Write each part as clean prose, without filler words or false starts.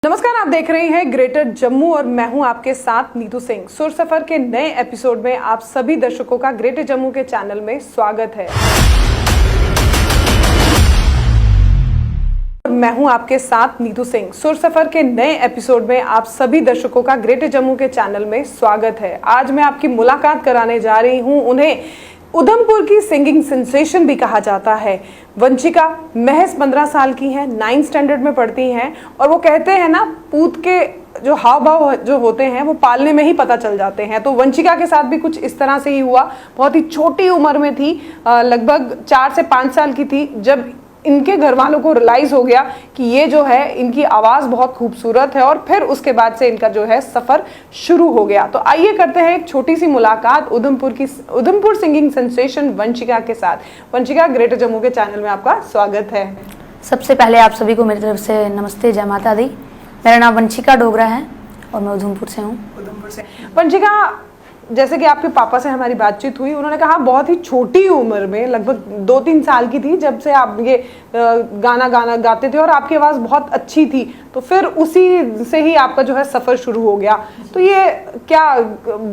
नमस्कार, आप देख रहे हैं ग्रेटर जम्मू और मैं हूं आपके साथ नीतू सिंह। सुर सफर के नए एपिसोड में आप सभी दर्शकों का ग्रेटर जम्मू के चैनल में स्वागत है। मैं हूं आपके साथ नीतू सिंह। सुर सफर के नए एपिसोड में आप सभी दर्शकों का ग्रेटर जम्मू के चैनल में स्वागत है। आज मैं आपकी मुलाकात कराने जा रही हूं उन्हें उधमपुर की सिंगिंग सेंसेशन भी कहा जाता है। वंशिका महज 15 साल की हैं, 9th स्टैंडर्ड में पढ़ती हैं और वो कहते हैं ना, पूत के जो हाव भाव जो होते हैं वो पालने में ही पता चल जाते हैं। तो वंशिका के साथ भी कुछ इस तरह से ही हुआ। बहुत ही छोटी उम्र में थी, लगभग 4 से 5 साल की थी, जब इनके घर वालों को रियलाइज हो गया कि ये जो है इनकी आवाज़ बहुत खूबसूरत है और फिर उसके बाद से इनका जो है सफ़र शुरू हो गया। तो आइए करते हैं एक छोटी सी मुलाकात उधमपुर सिंगिंग सेंसेशन वंशिका के साथ। वंशिका, ग्रेटर जम्मू के चैनल में आपका स्वागत है। सबसे पहले आप सभी को मेरी तरफ से नमस्ते, जय माता दी। मेरा नाम वंशिका डोगरा है और मैं उधमपुर से हूँ। उधमपुर से। वंशिका, जैसे कि आपके पापा से हमारी बातचीत हुई, उन्होंने कहा बहुत ही छोटी उम्र में, लगभग 2-3 साल की थी जब से आप ये गाना गाते थे और आपकी आवाज़ बहुत अच्छी थी, तो फिर उसी से ही आपका जो है सफ़र शुरू हो गया। तो ये क्या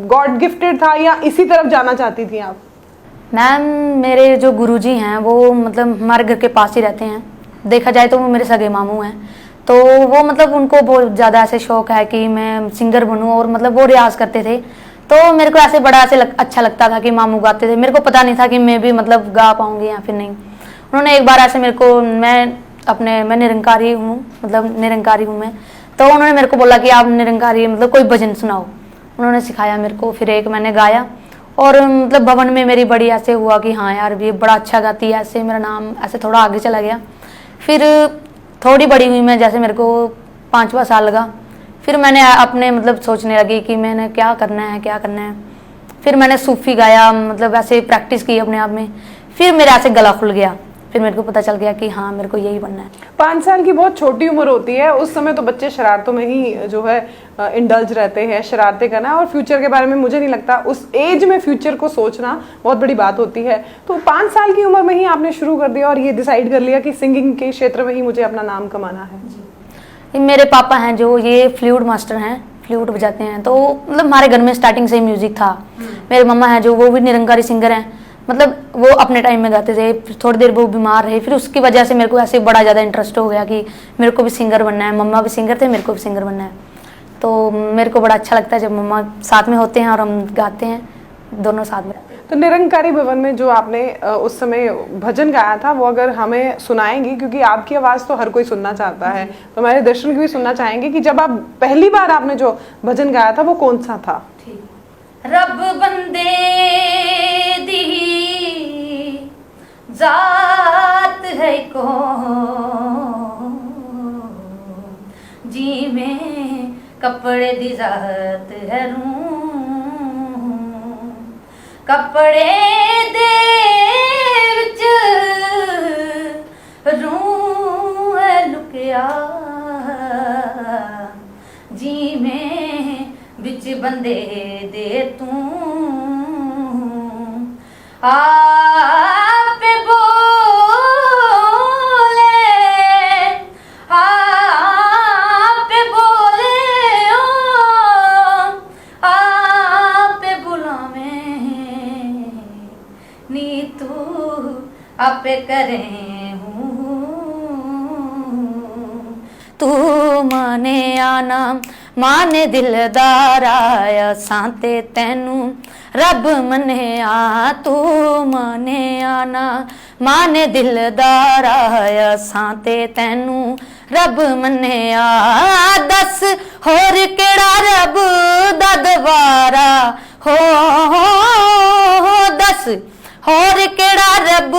गॉड गिफ्टेड था या इसी तरफ जाना चाहती थी आप? मैम, मेरे जो गुरुजी हैं वो मतलब हमारे घर के पास ही रहते हैं। देखा जाए तो वो मेरे सगे मामू हैं। तो वो मतलब उनको बहुत ज़्यादा ऐसे शौक है कि मैं सिंगर बनूँ और मतलब वो रियाज़ करते थे। तो मेरे को ऐसे बड़ा अच्छा लगता था कि मामू गाते थे। मेरे को पता नहीं था कि मैं भी मतलब गा पाऊंगी या फिर नहीं। उन्होंने एक बार ऐसे मेरे को, मैं निरंकारी हूँ, मतलब निरंकारी हूँ मैं। तो उन्होंने मेरे को बोला कि आप निरंकारी मतलब कोई भजन सुनाओ। उन्होंने सिखाया मेरे को, फिर एक मैंने गाया और मतलब भवन में मेरी बड़ी ऐसे हुआ कि हाँ यार ये बड़ा अच्छा गाती है, ऐसे मेरा नाम ऐसे थोड़ा आगे चला गया। फिर थोड़ी बड़ी हुई मैं, जैसे मेरे को 5वां साल लगा, फिर मैंने अपने मतलब सोचने लगी कि मैंने क्या करना है। फिर मैंने सूफी गाया, मतलब ऐसे प्रैक्टिस की अपने आप में। फिर मेरा ऐसे गला खुल गया। फिर मेरे को पता चल गया कि हाँ मेरे को यही बनना है। 5 साल की बहुत छोटी उम्र होती है। उस समय तो बच्चे शरारतों में ही जो है इंडल्ज रहते हैं, शरारतें करना और फ्यूचर के बारे में मुझे नहीं लगता उस एज में फ्यूचर को सोचना बहुत बड़ी बात होती है। तो 5 साल की उम्र में ही आपने शुरू कर दिया और ये डिसाइड कर लिया कि सिंगिंग के क्षेत्र में ही मुझे अपना नाम कमाना है। मेरे पापा हैं जो ये फ्लूट मास्टर हैं, फ्लूट बजाते हैं। तो मतलब हमारे घर में स्टार्टिंग से ही म्यूजिक था। मेरे मम्मा हैं जो वो भी निरंकारी सिंगर हैं, मतलब वो अपने टाइम में गाते थे। थोड़ी देर वो बीमार रहे, फिर उसकी वजह से मेरे को ऐसे बड़ा ज़्यादा इंटरेस्ट हो गया कि मेरे को भी सिंगर बनना है। मम्मा भी सिंगर थे, मेरे को भी सिंगर बनना है। तो मेरे को बड़ा अच्छा लगता है जब मम्मा साथ में होते हैं और हम गाते हैं दोनों साथ में। तो निरंकारी भवन में जो आपने उस समय भजन गाया था वो अगर हमें सुनाएंगी, क्योंकि आपकी आवाज़ तो हर कोई सुनना चाहता है, तो हमारे दर्शक भी सुनना चाहेंगे कि जब आप पहली बार आपने जो भजन गाया था वो कौन सा था? रब बंदे दी जात है कौन, जी में कपड़े दी जात है रूं, कपड़े दे विच रूं है लुकिया, जी में बिच बंदे दे तू, आप बोले आप बुलावे नी तू आप करें तू माने आना माने दिलदार आया सांते तैनू रब मन्या, तू माने आना माने दिलदार आया सांते तैनू रब मन्या, दस होर केड़ा रब दा दवारा हो, दस होर केड़ा रब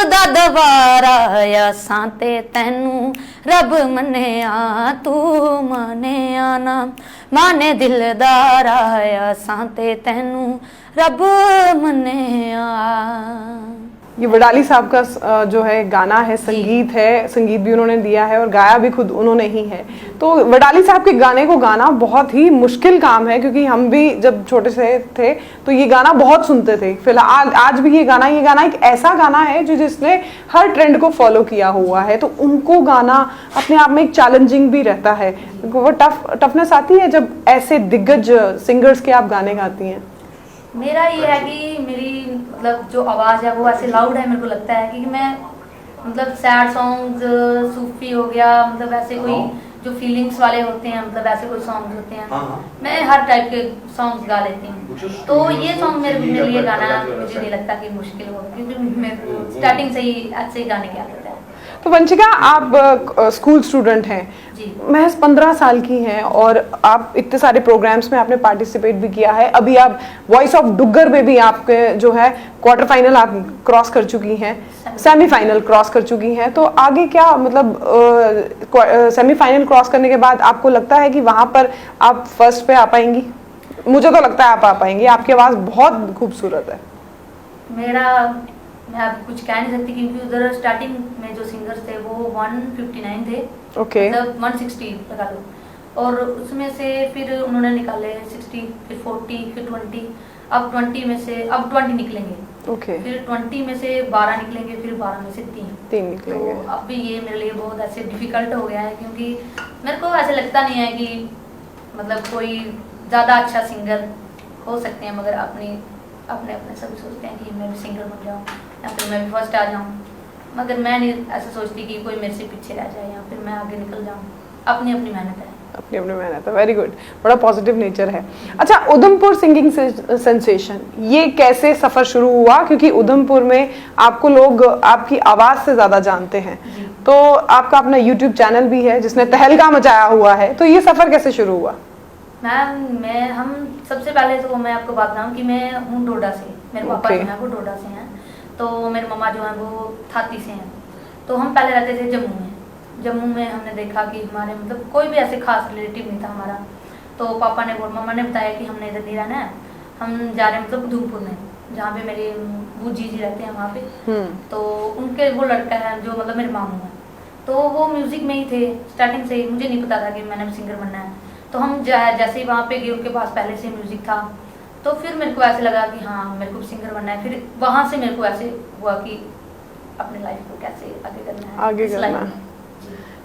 दा दवारा आया सांते तैनू रब मन्या, तू माने आना माने दिलदार आया सांते तैनू रब मन्या। ये वडाली साहब का जो है गाना है, संगीत है, संगीत भी उन्होंने दिया है और गाया भी खुद उन्होंने ही है। तो वडाली साहब के गाने को गाना बहुत ही मुश्किल काम है, क्योंकि हम भी जब छोटे से थे तो ये गाना बहुत सुनते थे। फिलहाल आज भी ये गाना एक ऐसा गाना है जो जिसने हर ट्रेंड को फॉलो किया हुआ है, तो उनको गाना अपने आप में एक चैलेंजिंग भी रहता है। वो टफनेस आती है जब ऐसे दिग्गज सिंगर्स के आप गाने गाती हैं? मेरा ये है कि मेरी मतलब जो आवाज़ है वो ऐसे लाउड है, मेरे को लगता है, क्योंकि मैं मतलब सैड सॉन्ग्स, सूफी हो गया, मतलब ऐसे कोई जो फीलिंग्स वाले होते हैं, मतलब ऐसे कोई सॉन्ग्स होते हैं, मैं हर टाइप के सॉन्ग्स गा लेती हूँ। तो ये सॉन्ग मेरे लिए गाना मुझे नहीं लगता कि मुश्किल होगा, क्योंकि मेरे को स्टार्टिंग से ही ऐसे ही गाने की आदत है। तो वंशिका, आप स्कूल स्टूडेंट हैं, महज 15 साल की हैं और आप इतने सारे प्रोग्राम्स में आपने पार्टिसिपेट भी किया है। अभी आप वॉइस ऑफ डुग्गर में भी आपके जो है क्वार्टर फाइनल आप क्रॉस कर चुकी हैं, सेमीफाइनल क्रॉस कर चुकी हैं। तो आगे क्या मतलब सेमीफाइनल क्रॉस करने के बाद आपको लगता है कि वहाँ पर आप फर्स्ट पे आ पाएंगी? मुझे तो लगता है आप आ पाएंगी, आपकी आवाज़ बहुत खूबसूरत है। मैं अब कुछ कह नहीं सकती, क्योंकि उधर स्टार्टिंग में जो सिंगर्स थे वो 159 थे, ओके, मतलब 160 लगा लो, और उसमें से फिर उन्होंने निकाले 60, फिर 40, फिर 20, अब 20 में से अब 20 निकलेंगे, ओके, फिर 20 में से 12 निकलेंगे, फिर 12 में से 3 निकलेंगे। तो अब भी ये मेरे लिए बहुत ऐसे डिफिकल्ट हो गया है, क्योंकि मेरे को ऐसे लगता नहीं है कि मतलब कोई ज़्यादा अच्छा सिंगर हो सकते हैं, मगर अपने सभी सोचते हैं कि मैं भी सिंगर बन जाऊँ या फिर मैं भी फर्स्ट आ जाऊँ, मगर मैं नहीं ऐसा सोचती कि कोई मेरे से पीछे रह जाए या फिर मैं आगे निकल जाऊँ। अपनी अपनी मेहनत है, अपनी अपनी मेहनत है। वेरी गुड, बड़ा पॉजिटिव नेचर है। अच्छा, उधमपुर सिंगिंग सेंसेशन, ये कैसे सफ़र शुरू हुआ? क्योंकि उधमपुर में आपको लोग आपकी आवाज़ से ज़्यादा जानते हैं, तो आपका अपना यूट्यूब चैनल भी है जिसने तहलका मचाया हुआ है, तो ये सफ़र कैसे शुरू हुआ? मैम हम सबसे पहले तो मैं आपको बात बताऊँ कि मैं हूँ डोडा से, मेरे पापा जो हैं वो डोडा से हैं, तो मेरे मम्मा जो हैं वो थाती से हैं। तो हम पहले रहते थे जम्मू में हमने देखा कि हमारे मतलब कोई भी ऐसे खास रिलेटिव नहीं था हमारा, तो मम्मा ने बताया कि हमने इधर नहीं रहना है, हम जा रहे हैं मतलब उधमपुर में, जहाँ पे मेरे बूजी जी रहते हैं वहाँ पे। तो उनके वो लड़का है जो मतलब मेरे मामू हैं, तो वो म्यूज़िक में ही थे स्टार्टिंग से ही, मुझे नहीं पता था कि मैंने सिंगर बनना है। तो हम जैसे ही वहाँ पे गए, उनके पास पहले से म्यूज़िक था, तो फिर मेरे को ऐसे लगा कि हाँ मेरे को सिंगर बनना है। फिर वहाँ से मेरे को ऐसे हुआ कि अपनी लाइफ को कैसे आगे करना है,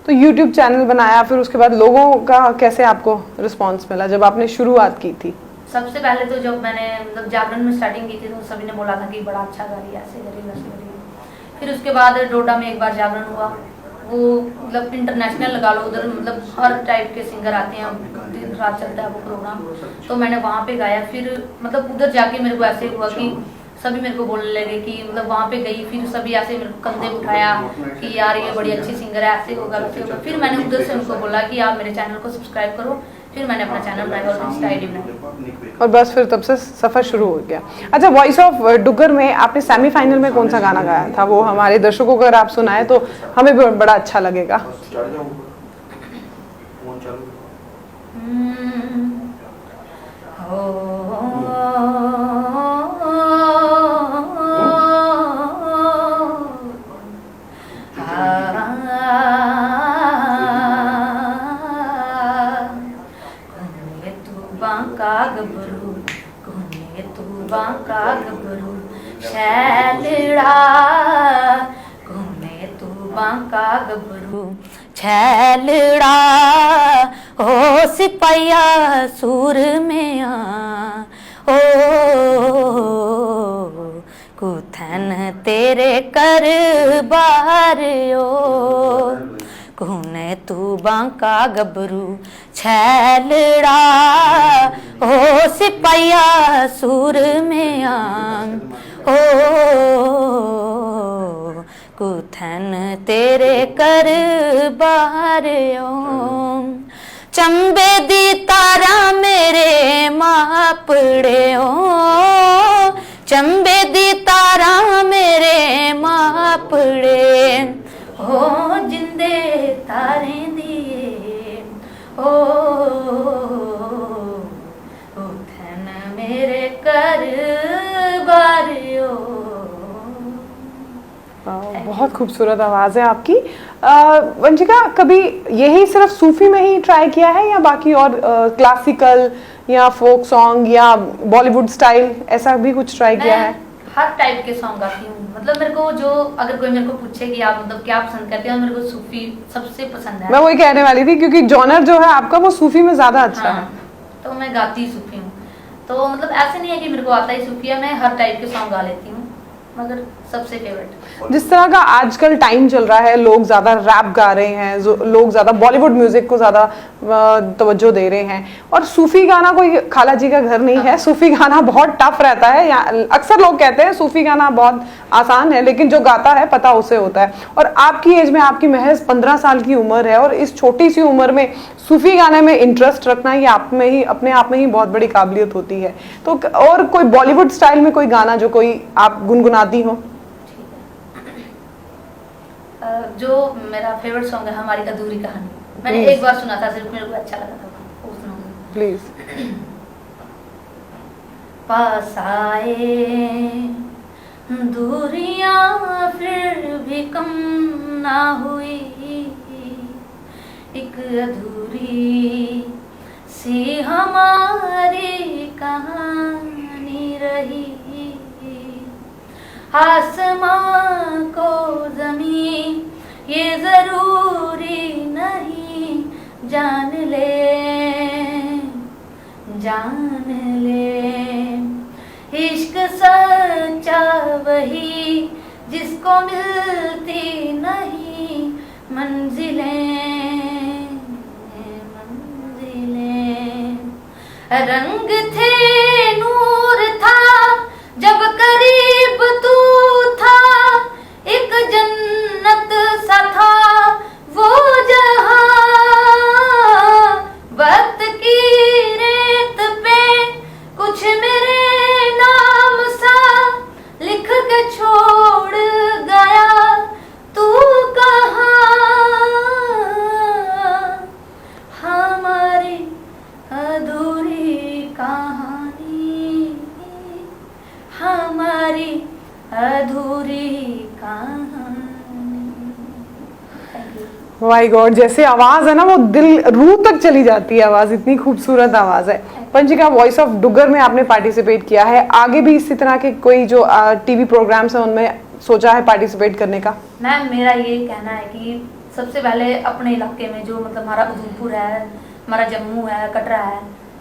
तो YouTube चैनल बनाया, फिर उसके बाद लोगों का कैसे आपको रिस्पांस मिला जब आपने शुरुआत की थी? सबसे पहले तो जब मैंने मतलब जागरण में स्टार्टिंग की थी तो सभी ने बोला था कि बड़ा अच्छा गा रही है, ऐसे करी वैसे करी। फिर उसके बाद डोडा में एक बार जागरण हुआ, वो मतलब इंटरनेशनल लगा लो, उधर मतलब हर टाइप के सिंगर आते हैं, दिन रात चलता है वो प्रोग्राम, तो मैंने वहाँ पे गाया। फिर मतलब उधर जाके मेरे को ऐसे हुआ कि सभी मेरे को बोलने लगे कि मतलब वहाँ पे गई, फिर सभी ऐसे मेरे को कंधे उठाया कि यार ये बड़ी अच्छी सिंगर है, ऐसे होगा वैसे होगा। फिर मैंने उधर से उनको बोला कि आप मेरे चैनल को सब्सक्राइब करो, फिर मैंने अपना चैनल बनाया और इंस्टा आईडी बनाई, और बस फिर तब से सफ़र शुरू हो गया। अच्छा, वॉइस ऑफ डुग्गर में आपने सेमीफाइनल में कौन सा गाना गाया था? वो हमारे दर्शकों को अगर आप सुनाए तो हमें भी बड़ा अच्छा लगेगा। छैलड़ा ओ सिपाहिया सूर में ओ कुथन तेरे कर बार ओ कुने तू बांका गबरू छैलड़ा ओ सिपाहिया सूर में ओ कुथन तेरे कर बार ओ चंबे दी तारा मेरे मापड़े ओ चंबे दी तारा मेरे मापड़े ओ जिंदे तारे दिए ओ उठन मेरे कर बार ओ। बहुत खूबसूरत आवाज़ है आपकी। वंशिका, कभी यही सिर्फ सूफी में ही ट्राई किया है या बाकी और क्लासिकल या फोक सॉन्ग या बॉलीवुड स्टाइल ऐसा भी कुछ ट्राई किया है? हर टाइप के सॉन्ग गाती हूँ। मतलब मेरे को जो, अगर कोई मेरे को पूछे कि आप मतलब क्या पसंद करते हैं, मेरे को सूफी सबसे पसंद है। मैं वही कहने वाली थी, क्योंकि जॉनर जो है आपका वो सूफी में ज्यादा अच्छा है। तो मैं गाती सूफी हूँ। तो मतलब ऐसे नहीं है कि मेरे को आता ही सूफी है, मैं हर टाइप के सॉन्ग गा लेती हूँ, मगर सबसे फेवरेट जिस तरह का आजकल टाइम चल रहा है, लोग ज्यादा रैप गा रहे हैं, लोग ज्यादा बॉलीवुड म्यूजिक को ज्यादा तवज्जो दे रहे हैं, और सूफी गाना कोई खाला जी का घर नहीं है। सूफी गाना बहुत टफ रहता है। अक्सर लोग कहते हैं सूफी गाना बहुत आसान है, लेकिन जो गाता है पता उसे होता है। और आपकी एज में, आपकी महज 15 साल की उम्र है, और इस छोटी सी उम्र में सूफी गाने में इंटरेस्ट रखना ये आप में ही, अपने आप में ही बहुत बड़ी काबिलियत होती है। तो और कोई बॉलीवुड स्टाइल में कोई गाना जो कोई आप गुनगुनाती हो? जो मेरा फेवरेट सॉन्ग है हमारी अधूरी कहानी, मैंने एक बार सुना था, सिर्फ मेरे को अच्छा लगा था, वो सुनाऊंगी। प्लीज। पास आए दूरियां फिर भी कम ना हुई, एक अधूरी सी हमारी कहानी रही, आसमां को जमीन ये जरूरी नहीं, जान ले इश्क सच्चा वही जिसको मिलती नहीं मंजिलें, रंग थे नूर था जब करीब तू था, एक जन्नत सा था वो जहां, वक्त की रेत पे कुछ मेरे नाम सा लिख के छोड़ गया, तू कहाँ, हमारी अधूरी कहानी, हमारी अधूरी कहानी। माय गॉड, जैसे आवाज है ना वो दिल, रूह तक चली जाती है आवाज, इतनी खूबसूरत आवाज है। वंशिका, वॉइस ऑफ डुग्गर में आपने पार्टिसिपेट किया है, आगे भी इसी तरह के कोई जो टीवी प्रोग्राम्स हैं उनमें सोचा है पार्टिसिपेट करने का? मैम, मेरा ये कहना है कि सबसे पहले अपने इलाके में जो मतलब हमारा उधमपुर है, हमारा जम्मू है, कटरा है,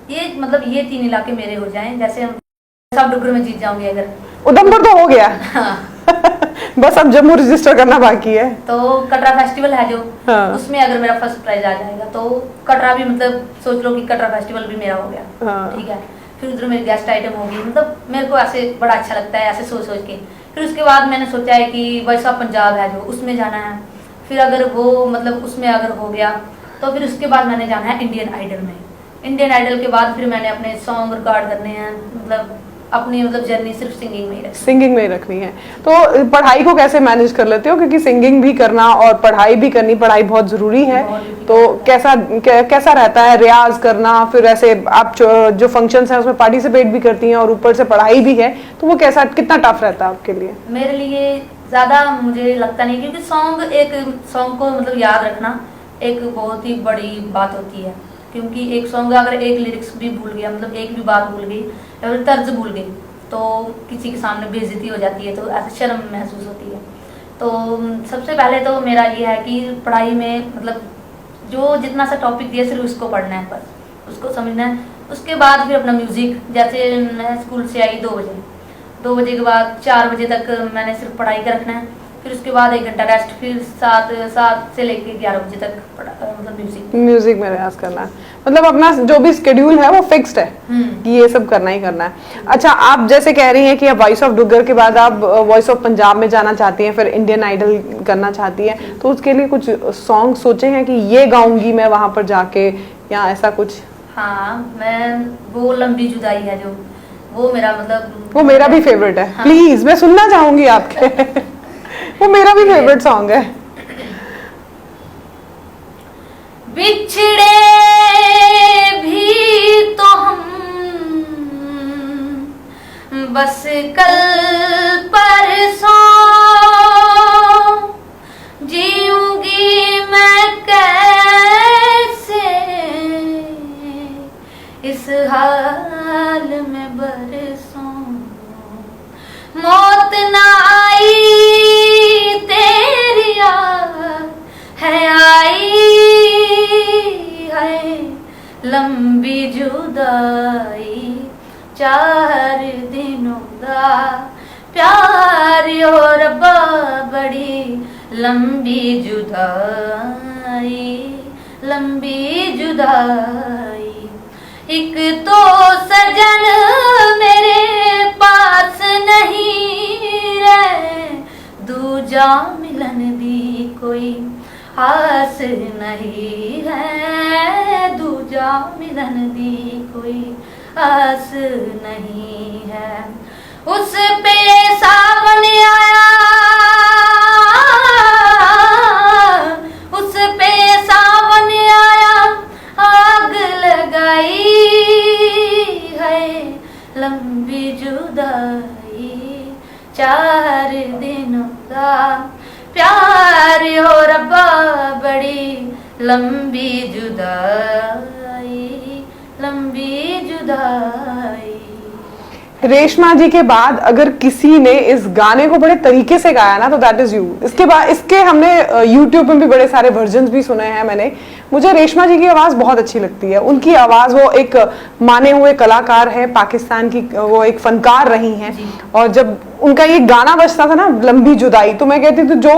ये मतलब ये 3 इलाके मेरे हो जाएं। जैसे हम सब डुग्गर में जीत जाऊंगी अगर। उधमपुर तो हो गया। हाँ। बस अब जम्मू रजिस्टर करना बाकी है। तो कटरा फेस्टिवल है जो, हाँ। उसमें अगर मेरा फर्स्ट प्राइज आ जाएगा तो कटरा भी, मतलब सोच लो कि कटरा फेस्टिवल भी मेरा हो गया। हाँ। ठीक है, फिर उधर मेरी गेस्ट आइटम होगी। मतलब मेरे को ऐसे बड़ा अच्छा लगता है ऐसे सोच सोच के। फिर उसके बाद मैंने सोचा है कि वॉइस ऑफ पंजाब है जो, उसमें जाना है। फिर अगर वो मतलब उसमें अगर हो गया तो फिर उसके बाद मैंने जाना है इंडियन आइडल में। इंडियन आइडल के बाद फिर मैंने अपने सॉन्ग रिकॉर्ड करने हैं, मतलब अपनी मतलब जर्नी सिर्फ सिंगिंग में ही रखनी, सिंगिंग में ही रखनी है। तो पढ़ाई को कैसे मैनेज कर लेते हो, क्योंकि सिंगिंग भी करना और पढ़ाई भी करनी, पढ़ाई बहुत जरूरी है, तो कैसा रहता है रियाज करना? फिर ऐसे आप जो फंक्शंस हैं उसमें पार्टिसिपेट भी करती हैं और ऊपर से पढ़ाई भी है, तो वो कैसा, कितना टफ रहता है आपके लिए? मेरे लिए ज़्यादा मुझे लगता नहीं, क्योंकि एक सॉन्ग को मतलब याद रखना एक बहुत ही बड़ी बात होती है। क्योंकि एक सॉन्ग अगर एक लिरिक्स भी भूल गया, मतलब एक भी बात भूल गई या फिर तर्ज भूल गई, तो किसी के सामने बेइज्जती हो जाती है, तो ऐसे शर्म महसूस होती है। तो सबसे पहले तो मेरा ये है कि पढ़ाई में मतलब जो जितना सा टॉपिक दिया सिर्फ उसको पढ़ना है, बस उसको समझना है। उसके बाद फिर अपना म्यूज़िक, जैसे मैं स्कूल से आई 2 बजे के बाद 4 बजे तक मैंने सिर्फ पढ़ाई का रखना है। फिर उसके बाद 1 घंटा रेस्ट, फिर 7 से लेकर 11 बजे तक मतलब म्यूजिक में रियाज करना है। मतलब अपना जो भी शेड्यूल है वो फिक्स्ड है कि ये सब करना ही करना है। अच्छा, आप जैसे कह रही हैं कि अब वॉइस ऑफ डुग्गर के बाद आप वॉइस ऑफ पंजाब में जाना चाहती हैं, फिर इंडियन आइडल करना चाहती हैं, तो उसके लिए कुछ सॉन्ग सोचे हैं कि ये गाऊंगी मैं वहां पर जाके, या ऐसा कुछ? हाँ, मैं वो लंबी जुदाई है जो, वो मेरा मतलब वो मेरा भी फेवरेट है। हाँ। प्लीज, मैं सुनना चाहूंगी आपके। वो मेरा भी फेवरेट सॉन्ग है। बिछड़े भी तो हम बस कल परसों, इस हाल में बरसों मौत ना आई, तेरी याद है आई है। लंबी जुदाई 4 दिनों दा प्यार ओ रब्बा, बड़ी लंबी जुदाई, लंबी जुदाई। एक तो सजन मेरे पास नहीं रहे, दूजा मिलन दी कोई आस नहीं है, दूजा मिलन दी कोई आस नहीं है। उस पे सावन आया, उस पे सावन आया, आग लगाई है। लंबी जुदाई 4 दिनों का प्यार ओ रब्बा, बड़ी लंबी जुदाई, लंबी जुदाई। रेशमा जी के बाद अगर किसी ने इस गाने को बड़े तरीके से गाया ना तो दैट इज यू। इसके बाद इसके हमने यूट्यूब में भी बड़े सारे वर्जन्स भी सुने हैं मैंने। मुझे रेशमा जी की आवाज़ बहुत अच्छी लगती है। उनकी आवाज़, वो एक माने हुए कलाकार है, पाकिस्तान की वो एक फनकार रही हैं, और जब उनका ये गाना बजता था ना, लंबी जुदाई, तो मैं कहती थी जो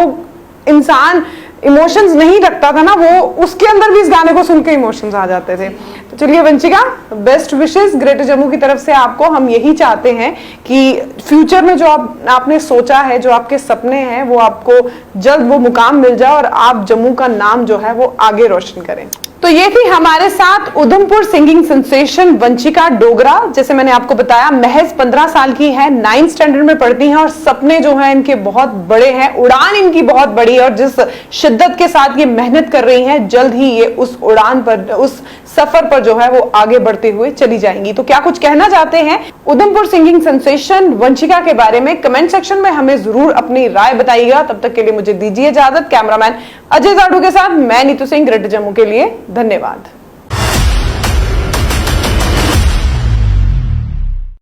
इंसान इमोशंस नहीं रखता था ना, वो उसके अंदर भी इस गाने को सुन के इमोशंस आ जाते थे। तो चलिए Vanshika, best wishes greater Jammu की तरफ से आपको। हम यही चाहते हैं कि फ्यूचर में जो आपने सोचा है, जो आपके सपने हैं, वो आपको जल्द वो मुकाम मिल जाए और आप जम्मू का नाम जो है वो आगे रोशन करें। तो ये थी हमारे साथ उधमपुर सिंगिंग सेंसेशन वंशिका डोगरा। जैसे मैंने आपको बताया, महज 15 साल की है, 9th स्टैंडर्ड में पढ़ती हैं और सपने जो हैं इनके बहुत बड़े हैं, उड़ान इनकी बहुत बड़ी है, और जिस शिद्दत के साथ ये मेहनत कर रही हैं, जल्द ही ये उस उड़ान पर, उस सफर पर जो है वो आगे बढ़ते हुए चली जाएंगी। तो क्या कुछ कहना चाहते हैं उधमपुर सिंगिंग सेंसेशन वंशिका के बारे में कमेंट सेक्शन में हमें जरूर अपनी राय बताइएगा। तब तक के लिए मुझे दीजिए इजाजत। कैमरामैन अजय जाडू के साथ मैं नीतू सिंह, ग्रेटर जम्मू के लिए। धन्यवाद।